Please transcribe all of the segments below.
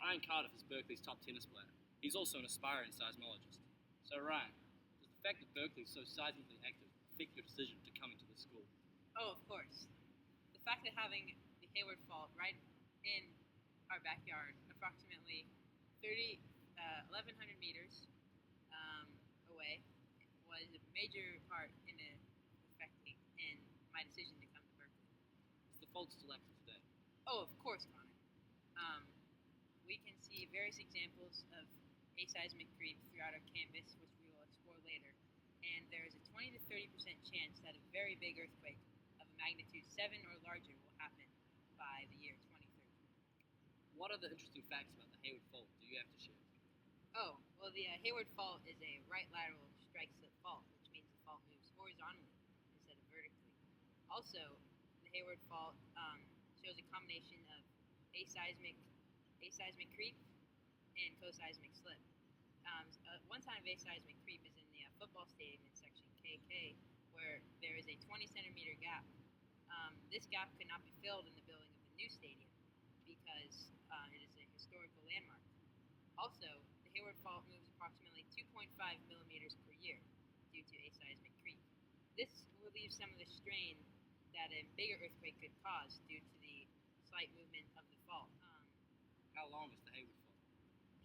Ryan Cardiff is Berkeley's top tennis player. He's also an aspiring seismologist. So Ryan, does the fact that Berkeley is so seismically active affect your decision to come into the school? Oh, of course. The fact that having the Hayward Fault right in our backyard, approximately 1,100 meters away, was a major part in affecting in my decision to come to Berkeley. Is the fault still active today? Oh, of course, Connor. We can see various examples of aseismic creep throughout our campus, which we will explore later. And there is a 20 to 30% chance that a very big earthquake of a magnitude 7 or larger will happen by the year 2030. What other interesting facts about the Hayward Fault do you have to share? Oh, well, the Hayward Fault is a right lateral strike-slip fault, which means the fault moves horizontally instead of vertically. Also, the Hayward Fault shows a combination of aseismic creep and coseismic slip. One time of aseismic creep is in the football stadium in section KK, where there is a 20 centimeter gap. This gap could not be filled in the building of the new stadium because it is a historical landmark. Also, the Hayward Fault moves approximately 2.5 millimeters per year due to aseismic creep. This relieves some of the strain that a bigger earthquake could cause due to the slight movement of the fault. How long is the Hayward Fault?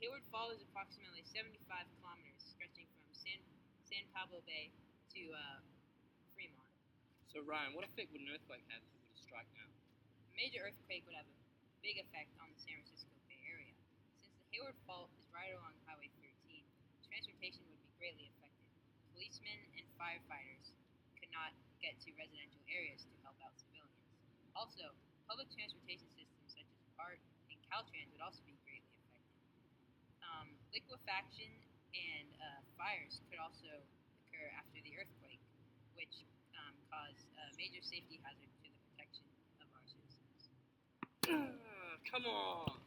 Hayward Fault is approximately 75 kilometers, stretching from San Pablo Bay to Fremont. So Ryan, what effect would an earthquake have if it were to strike now? A major earthquake would have a big effect on the San Francisco Bay Area. Since the Hayward Fault is right along Highway 13, transportation would be greatly affected. Policemen and firefighters could not get to residential areas to help out civilians. Also, public transportation systems such as BART and Caltrans would also be greatly affected. Liquefaction and fires could also occur after the earthquake, which cause a major safety hazard to the protection of our citizens. Come on!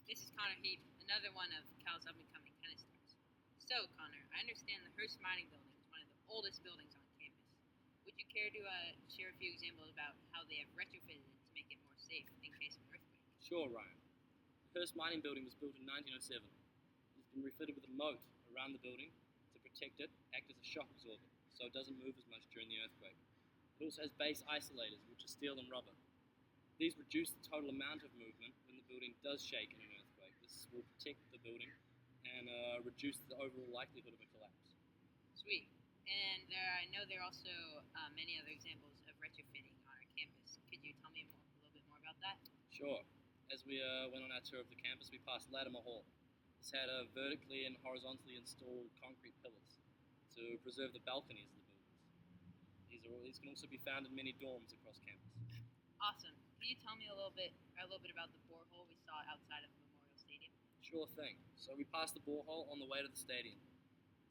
This is Connor Heap, another one of Cal's up-and-coming tennis stars. So, Connor, I understand the Hearst Mining Building is one of the oldest buildings on campus. Would you care to share a few examples about how they have retrofitted it to make it more safe in case of an earthquake? Sure, Ryan. The Hearst Mining Building was built in 1907. It's been refitted with a moat around the building to protect it, act as a shock absorber, so it doesn't move as much during the earthquake. It also has base isolators, which are steel and rubber. These reduce the total amount of movement when the building does shake in an earthquake. This will protect the building and reduce the overall likelihood of a collapse. Sweet. And I know there are also many other examples of retrofitting on our campus. Could you tell me a little bit more about that? Sure. As we went on our tour of the campus, we passed Latimer Hall. This had vertically and horizontally installed concrete pillars to preserve the balconies of the buildings. These can also be found in many dorms across campus. Awesome. Can you tell me a little bit about the borehole we saw outside of Memorial Stadium? Sure thing. So we passed the borehole on the way to the stadium.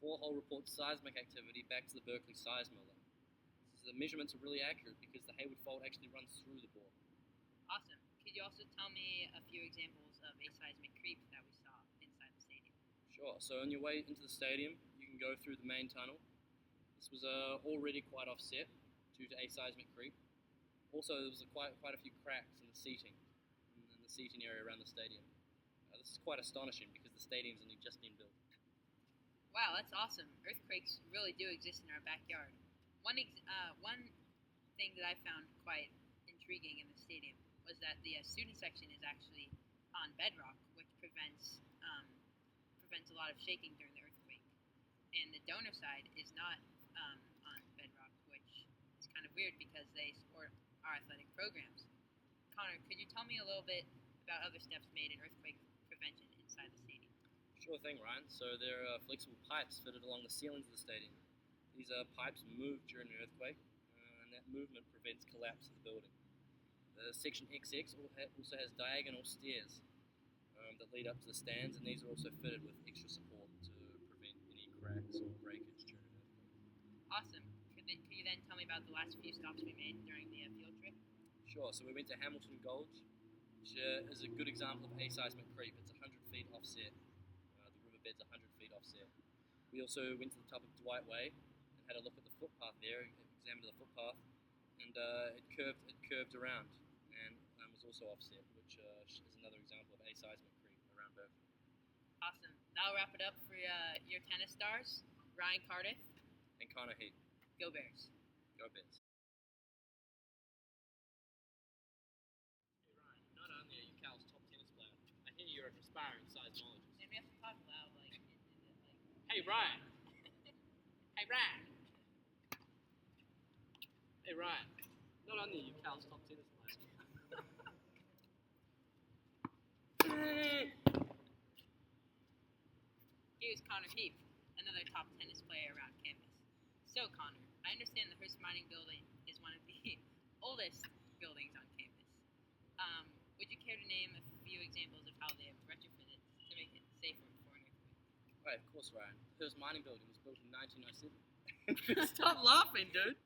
The borehole reports seismic activity back to the Berkeley seismometer. The measurements are really accurate because the Hayward Fault actually runs through the borehole. Awesome. Could you also tell me a few examples of aseismic creep that we saw inside the stadium? Sure. So on your way into the stadium, you can go through the main tunnel. This was already quite offset due to aseismic creep. Also, there was quite a few cracks in the seating area around the stadium. This is quite astonishing because the stadium's only just been built. Wow, that's awesome. Earthquakes really do exist in our backyard. One thing that I found quite intriguing in the stadium was that the student section is actually on bedrock, which prevents a lot of shaking during the earthquake. And the donor side is not on bedrock, which is kind of weird because they support our athletic programs. Connor, could you tell me a little bit about other steps made in earthquake prevention inside the stadium? Sure thing, Ryan. So there are flexible pipes fitted along the ceilings of the stadium. These pipes move during an earthquake, and that movement prevents collapse of the building. The section XX also has diagonal stairs that lead up to the stands, and these are also fitted with extra support to prevent any cracks or breakage during an earthquake. Awesome. Could you then tell me about the last few stops we made during the field trip? Sure. So we went to Hamilton Gulch, which is a good example of aseismic creep. It's 100 feet offset. The riverbed's 100 feet offset. We also went to the top of Dwight Way and had a look at the footpath there, examined the footpath, and it curved around and was also offset, which is another example seismic creep around Berkeley. Awesome. That'll wrap it up for your tennis stars. Ryan Cardiff. And Connor Heath. Go Bears. Go Bears. Hey Ryan, not only are you Cal's top tennis player, I hear you're an aspiring seismologist. And we have to talk loud, Hey Ryan! Hey Ryan! Hey Ryan, not only are you Cal's top tennis player. Here's Connor Heath, another top tennis player around campus. So Connor, I understand the Hearst Mining Building is one of the oldest buildings on campus. Would you care to name a few examples of how they have retrofitted to make it safer for an earthquake? Right, of course, Ryan. The Hearst Mining Building was built in 1907. Stop laughing, dude!